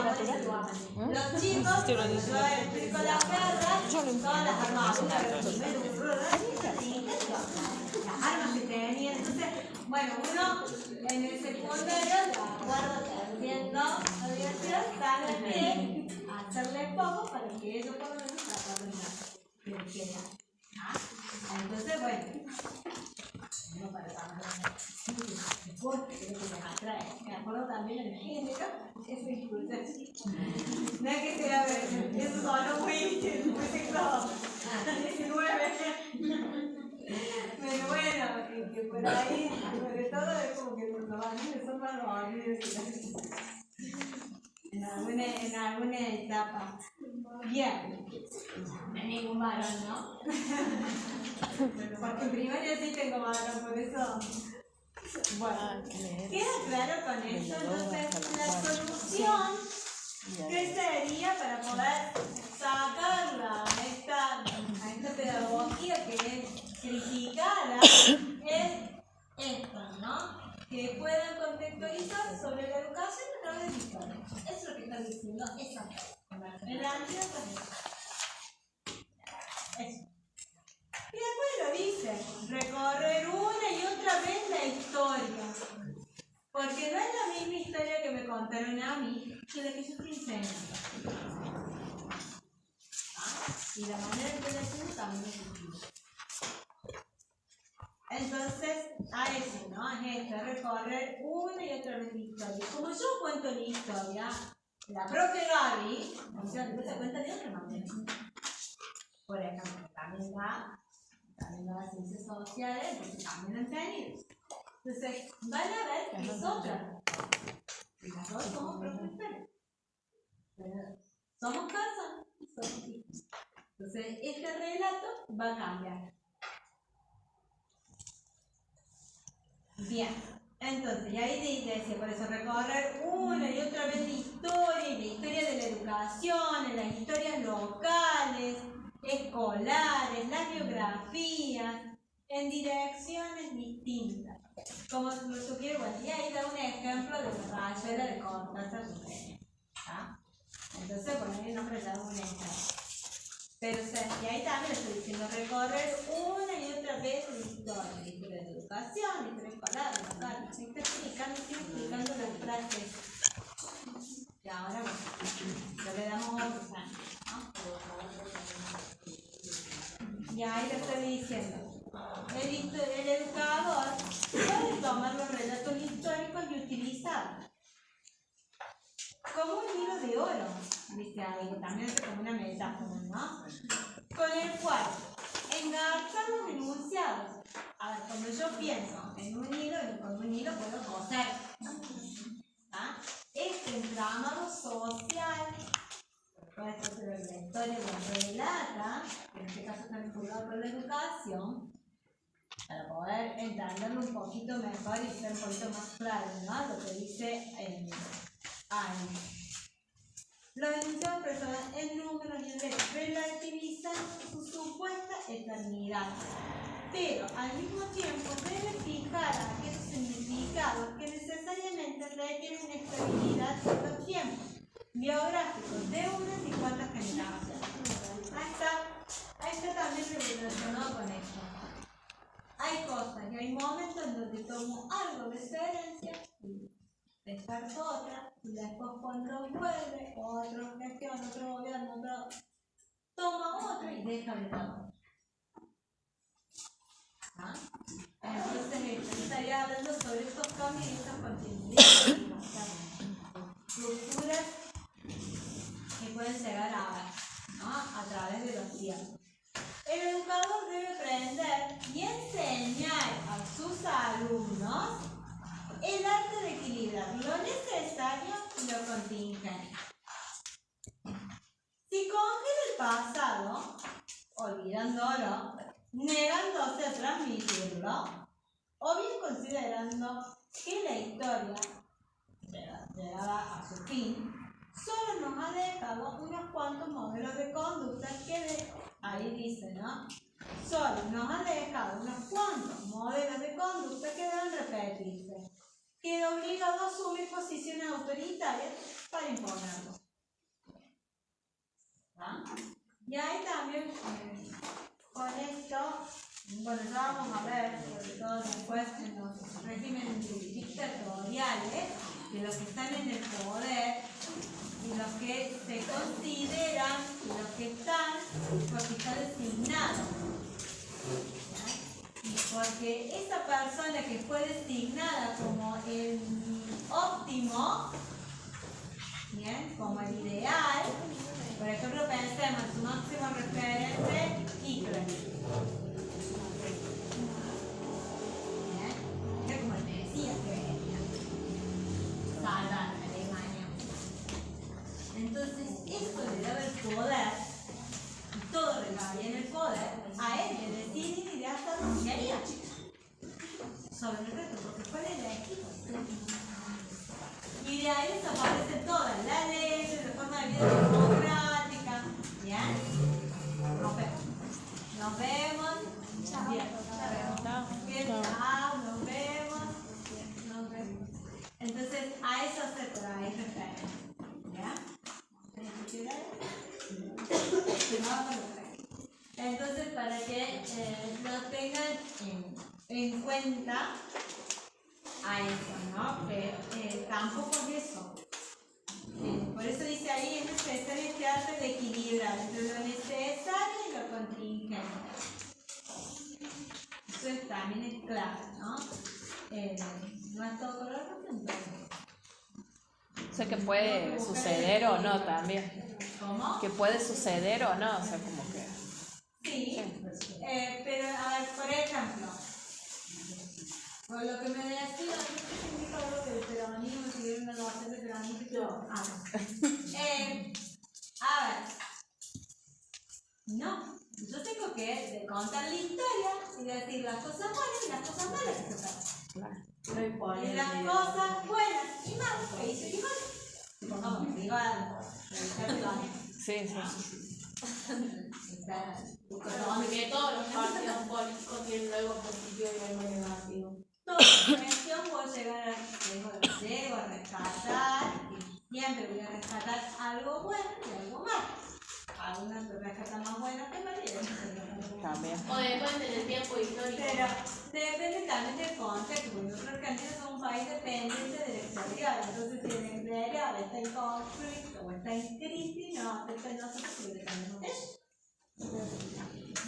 los chicos, yo explico la perra, todas las armaduras, las armas que tenían. Entonces, bueno, uno en el secundario, de acuerdo haciendo la universidad, sabe que hacerle poco para que ellos por lo menos aprendan. Entonces, bueno, no para me acuerdo también en el género, que es disculpe. No es que sea, eso sonó muy siglo XIX. Pero bueno, que por ahí, sobre todo es como que los varones son más varones en alguna etapa. Bien. No hay ningún varón, ¿no? Porque en primaria sí tengo varón, por eso. Bueno, queda claro con esto. Entonces, la solución, ¿qué sería para poder sacarla a esta pedagogía que es criticada? Es esto, ¿no? Que puedan contextualizar sobre la educación a través de la historia. Eso es lo que están diciendo esa parte. En la antigua eso. Y después lo dice, recorrer una y otra vez la historia. Porque no es la misma historia que me contaron a mí que la que yo estoy enseñando. Y la manera en que la enseño también es distinta. Entonces, a eso, ¿no? Es esto, recorrer una y otra vez la historia. Como yo cuento la historia, la profe Gaby, después se cuenta de otra manera. Por ejemplo, también yendo a las ciencias sociales, entonces cambian el tenido. Entonces, van a ver que es otra. Y las dos somos profesores. Pero somos personas y somos hijos. Entonces, este relato va a cambiar. Bien, entonces, y ahí decía, por eso recorrer una y otra vez la historia, y la historia de la educación, las historias locales, escolares, las biografías, en direcciones distintas. Como lo sugiere, bueno, y ahí da un ejemplo de la rayuela de Cortázar. Entonces, bueno, ahí nos presentamos un ejemplo. Pero, o sea, y ahí también estoy diciendo recorrer una y otra vez la historia de la educación, la historia escolar, local. Se está explicando las frases. Y ahora, bueno, le damos otros años, ¿no? Y ahí le estoy diciendo. El educador puede tomar los relatos históricos y utilizarlos como un hilo de oro, dice ahí, también es como una metáfora, ¿no? Con el cual engarzar los enunciados. A ver, cuando yo pienso en un hilo, con un hilo puedo coser. Este entramado social, puede ser la historia lo relata, en este caso está vinculado con la educación, para poder entenderlo un poquito mejor y ser un poquito más claro, ¿no? Lo que dice los enunciados personales en números y en letras relativizan su supuesta eternidad, pero al mismo tiempo debe fijar aquellos significados que necesariamente requieren estabilidad en los tiempos biográficos de unas y cuantas generaciones. Ahí está también relacionado con esto. Hay cosas y hay momentos en donde tomo algo de esa herencia y descarto otra, y después cuando vuelve otro gestión, otro gobierno, toma otra y deja de tomar. Entonces estaría hablando sobre estos cambios y estas continuidades, rupturas que pueden llegar a haber, ¿no? A través de los tiempos. El educador debe aprender y enseñar a sus alumnos el arte de equilibrar lo necesario y lo contingente. Si congela el pasado, olvidándolo, negándose a transmitirlo, o bien considerando que la historia, llegada a su fin, solo nos ha dejado unos cuantos modelos de conducta ahí dice, ¿no? Solo nos ha dejado unos cuantos modelos de conducta que deben repetirse. Queda obligado a asumir posiciones autoritarias para imponerlo. Y ahí también, con esto, bueno, ya vamos a ver, sobre todo después en los regímenes dictatoriales, de los que están en el poder y los que se consideran y los que están porque está designado. Y porque esa persona que fue designada como el óptimo, ¿bien? Como el ideal, por ejemplo, pensemos en su máximo referente, Hitler. ¿Bien? Era como el Mesías que venía salvar a Alemania. Entonces, eso le daba el poder, y todo recaía en el poder, a él de decidir y de hacer lo que quería sobre el resto, porque fue el elegido. Y de ahí desaparecen todas las leyes, de forma de vida democrática. ¿Bien? Nos vemos. Nos vemos. Bien. Chao, nos vemos. Nos vemos. Entonces, a eso se trae referencia. ¿Ya? Entonces, para que lo tengan en cuenta a eso, ¿no? Que tampoco es eso. Por eso dice ahí, es necesario este arte de equilibrar entre lo necesario y lo contingente. Eso también es clave, ¿no? No es todo color rojo, entonces. O sea, que puede suceder o no también. ¿Cómo? Que puede suceder o no, o sea, como que... Sí, pero a ver, por ejemplo, por lo que me decía, yo significa algo que el peronismo, si hubiera una base de peronismo, yo a ver, no, yo tengo que contar la historia y decir las cosas buenas y las cosas malas que se pasan. Y las cosas buenas y malas que hice y mal. Vamos, digo algo. Sí. Porque todos los partidos políticos tienen algo positivo y algo negativo. Toda cuestión puedo llego a rescatar, y siempre voy a rescatar algo bueno y algo malo. Algunas se rescatan más buenas que malas y otras se rescatan También. O depende del tiempo histórico. Pero depende también del contexto, porque nosotros Argentina somos un país dependiente del exterior, entonces si el exterior está en conflicto o está en crisis, no afecta a nosotros porque dependemos de ellos.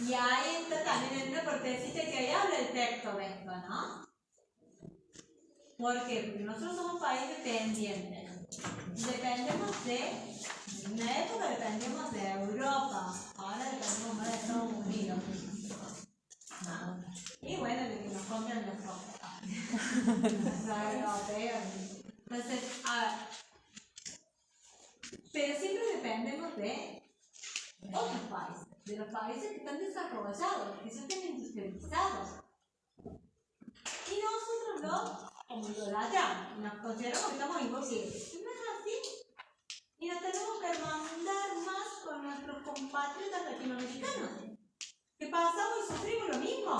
Y ahí está también en una partecita que ahí habla el texto de esto, ¿no? ¿Por qué? Porque nosotros somos un país dependiente. Dependemos en una época dependemos de Europa, ahora dependemos más de Estados Unidos. ¿No? Y bueno, de que nos compran los europeos. Entonces, a ver, pero siempre dependemos de otros países, de los países que están desarrollados, que ya están industrializados. Y nosotros como idolatramos, nos consideramos que estamos imposibles. No es así. Y nos tenemos que mandar más con nuestros compatriotas latinoamericanos, que pasamos y sufrimos lo mismo.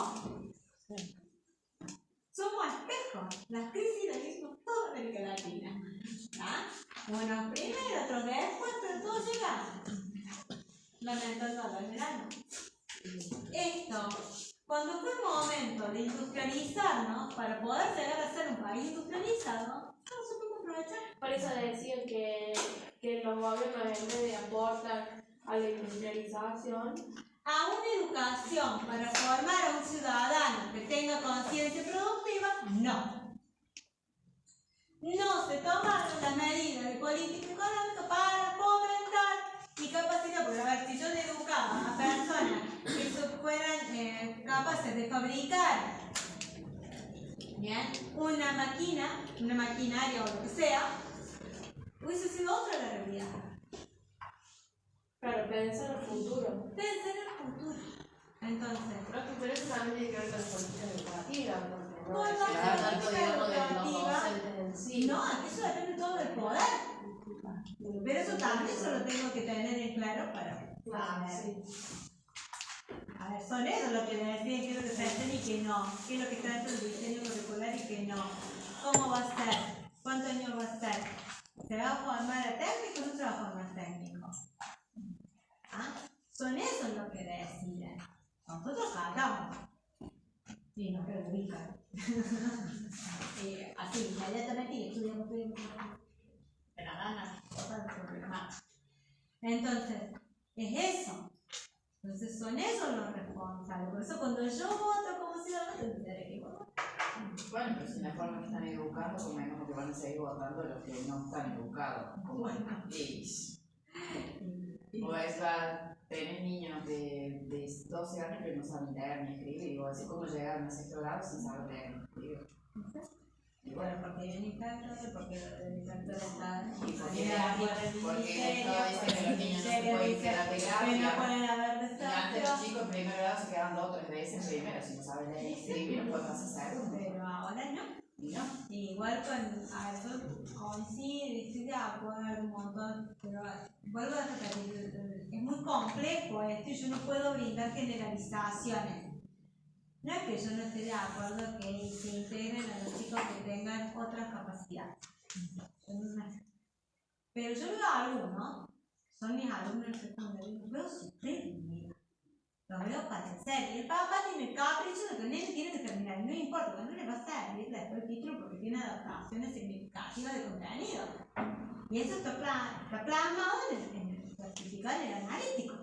Sí. Somos espejos, las crisis las vimos toda América Latina. ¿Ah? Unos primero, otros después, pero todos llegamos. Lamentando al verano. Esto, cuando fue el momento de industrializarnos, para poder llegar a ser un país industrializado, no supimos aprovechar. Por eso decían que los gobiernos en vez de aportar a la industrialización, A una educación para formar a un ciudadano que tenga conciencia productiva, no. No se tomaron las medidas de política económica para fomentar y capacitar, porque a ver, si yo le educaba a personas que fueran capaces de fabricar, ¿bien?, una maquinaria o lo que sea, hubiese sido otra la realidad. claro, pensar en el futuro. Pensar en el futuro. Entonces, Pero eso también tiene que ver con las políticas educativas, porque no Con es la tanto, política digamos, de los educativa, docentes en sí. no, eso depende todo del poder. Pero eso también yo lo tengo que tener en claro para Claro, ver. sí. A ver, son ellos los que le deciden qué es lo que se hace y qué no, qué es lo que está dentro del diseño curricular y qué no, cómo va a ser, cuántos años va a ser, se va a formar a técnico o no se va a formar técnico. ¿Ah? Son esos los que deciden. Nosotros cantamos y nos reubican. Así, inmediatamente y estudiamos. Pero ganas, cosas problemas. Entonces, es eso. Entonces son esos los responsables. Por eso cuando yo voto como ciudadano tendré que votar. Bueno, pero si la forma que están educando, como menos que van a seguir votando los que no están educados. Bueno. O es va, tenés niños de 12 años que no saben leer ni escribir, y vos decís cómo llegaron a sexto grado sin saber leer ni escribir. Y Bueno, bueno, porque viene Carlos, porque el sector está y porque esto dice que los niños no se ministerio pueden dice quedar que no pegados. pueden haber Y antes los desastres, chicos en primer grado se quedan 2 o 3 veces en primero, si no saben leer ni escribir, no pueden pasar segundo. pero ahora no. Y no. Igual a eso coincido, estoy de acuerdo un montón, pero vuelvo a repetir, es muy complejo esto y yo no puedo brindar generalizaciones. No es que yo no esté de acuerdo que se integren a los chicos que tengan otras capacidades. Pero yo veo a algunos, son mis alumnos del secundario, los veo sufrir, mira. Los veo padecer. Y el papá tiene el capricho de que el nene tiene que terminar. Y no importa, no le va a servir después el título porque tiene adaptaciones significativas de contenido. Y eso está plasmado en el certificado en el analítico.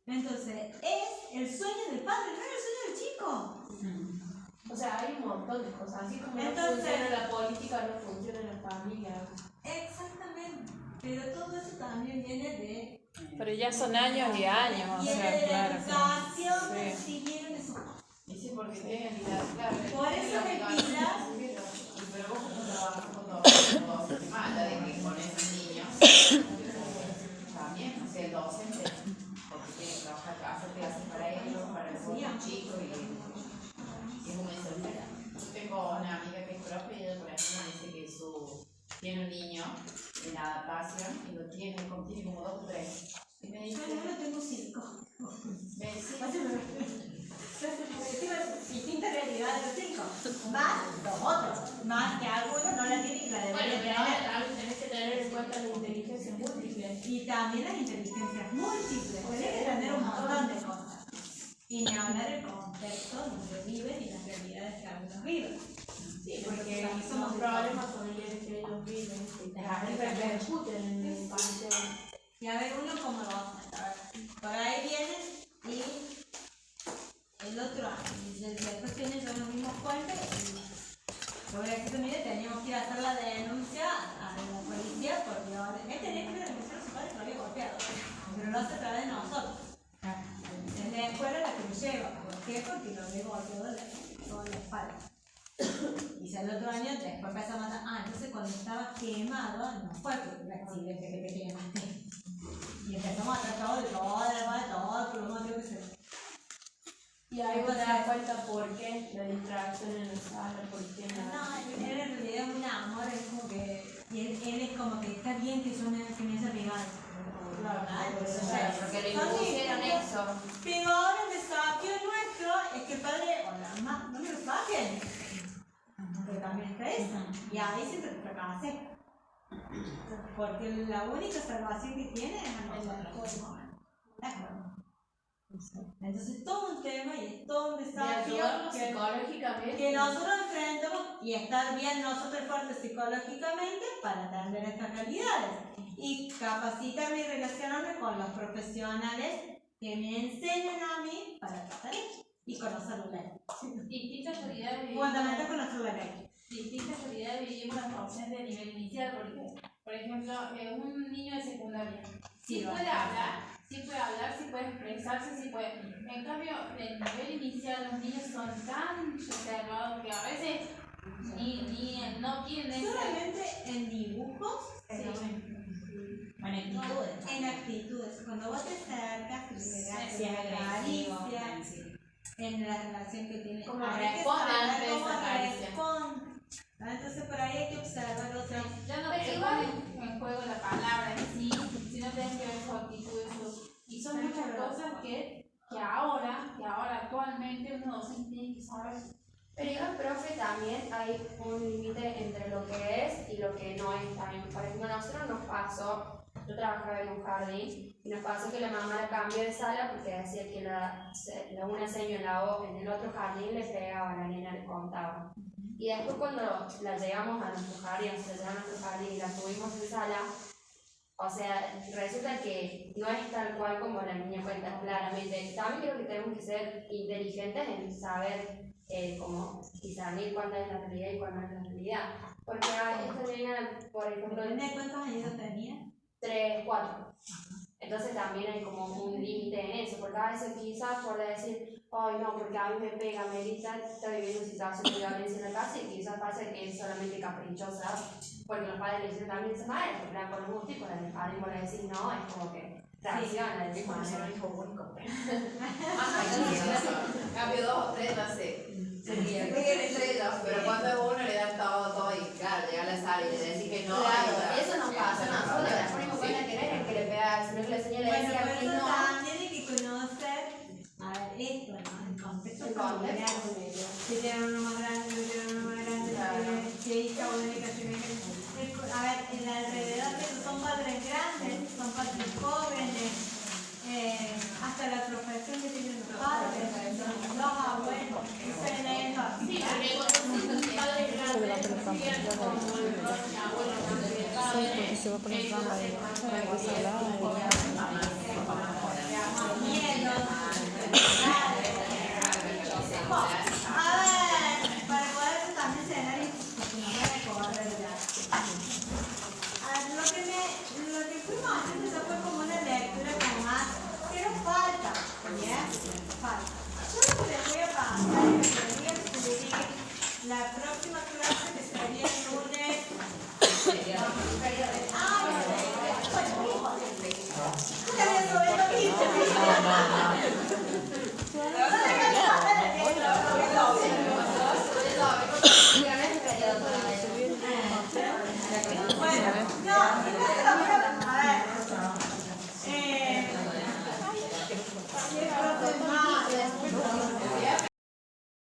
Entonces, es el sueño del padre, no es el sueño del chico. O sea, hay un montón de cosas. Así como Entonces, no funciona la política, no funciona la familia. Exactamente. Pero todo eso también viene de... Pero ya son años y años, o Viene sea, de la claro. educación que Sí. recibieron de sus padres. Y sí, porque tienen claro. Por eso me pidas. Pero vos no trabajas con dos semanas de que con esos niños también, o sea, el docente, porque tiene que trabajar, hacer clases para ellos, para los otros chicos y es un mensaje. Yo tengo una amiga que es profe y ella, por ejemplo, me dice que tiene un niño en adaptación y lo tiene como 2 o 3. Y me dice, Yo no tengo 5. me dice, Distinta realidad de los 5. Más los otros. Más que algunos no la tienen y la Bueno, deberían pero tener. ahora tenés que tener en cuenta la inteligencia múltiple. Y también las inteligencias múltiples. Tenés que tener un montón de cosas. Y ni hablar el contexto donde viven y las realidades que algunos viven. Sí, Porque porque somos son problemas familiares que ellos viven y que repercuten en la infancia. Y a ver, uno como lo vamos a ver. Por ahí vienen y el otro año. Y después tienen ya los mismos cuentos y sobre esto, mire, teníamos que ir a hacer la denuncia a la policía porque él tenía que ir a denunciar a su padre que lo había golpeado. Pero lo hace a través de nosotros. Es la escuela la que lo lleva. ¿Por qué? Porque lo había golpeado toda la espalda. Y si el otro año después empezó a matar. Entonces cuando estaba quemado, no fue por el accidente que te quemaste. Y empezamos a tratar de todo el motivo que se... Y ahí vos te das cuenta por qué la distracción en la sala, por qué No, él en realidad es un amor, es como que... Y él es como que está bien que me haya pegado. Porque le impusieron eso. Pero ahora el desafío nuestro es que el padre o la mamá no me lo saquen. Porque también está eso. Y ahí siempre te fracasé. Porque la única salvación que tiene es el alcohol. Entonces todo un tema y es todo un de desafío ayudarnos psicológicamente. que nosotros enfrentamos y estar bien nosotros fuertes psicológicamente para atender estas realidades. Y capacitarme y relacionarme con los profesionales que me enseñen a mí para tratar esto y conocer la ley. Distintas realidades Fundamental conocer la ley. distintas realidades vivimos las opciones de nivel inicial, porque, por ejemplo, un niño de secundaria sí puede hablar, sí puede expresarse, sí puede. En cambio, en nivel inicial los niños son tan reservados que a veces ni no quieren ese. Solamente en dibujos, en actitudes. Cuando vos te acercas, te acaricias, en la relación que tienes. Como hay que responde saber ante cómo esa caricia. responde. Entonces por ahí hay que observar o sea, Ya no te pone en juego la palabra en sí, sino tienes que ver su actitud, y son muchas cosas que ahora actualmente uno docente tiene que saber. Pero igual, profe, también hay un límite entre lo que es y lo que no es también. Por ejemplo, a nosotros nos pasó, yo trabajaba en un jardín, y nos pasó que la mamá la cambió de sala porque decía que una señora en el otro jardín le pegaba a la nena, le contaba. Y después cuando la llevamos a nuestro jardín, y la tuvimos en sala, o sea, resulta que no es tal cual como la niña cuenta claramente. También creo que tenemos que ser inteligentes en saber como discernir cuándo es la realidad y cuándo es la realidad. Porque esta nena, por ejemplo, ¿cuántos años tenía? 3, 4. Entonces también hay como un límite en eso, porque a veces quizás por decir, ay no, porque a mí me pega, me grita, está viviendo situación de violencia en la casa y quizás pasa que es solamente caprichosa, porque los padres le dicen también esa madre, porque la con gusto y con el padre por decir no, es como que reacciona de esa manera. hijo único. Cambio 2 o 3, no sé. Se pegan entre ellos, pero cuando es uno le dan todo y claro, llega a la sala y le decís que no. Claro, y eso nos pasa a nosotros, la ponemos buena que no era el que le pegaba, sino que la señora le Bueno, decía pero que eso no. también hay que conocer, a ver, esto, ¿no? El contexto familiar. Si tienen uno más grande, si tienen uno más grande, si hay hija única, si no hay hija. A ver, en alrededor de eso son padres grandes, son padres jóvenes, hasta la profesión que tienen los padres, los abuelos, dicen eso. Sí, porque cuando los padres grandes siguen como el rol de abuelo, Sí, porque se va a poner rama de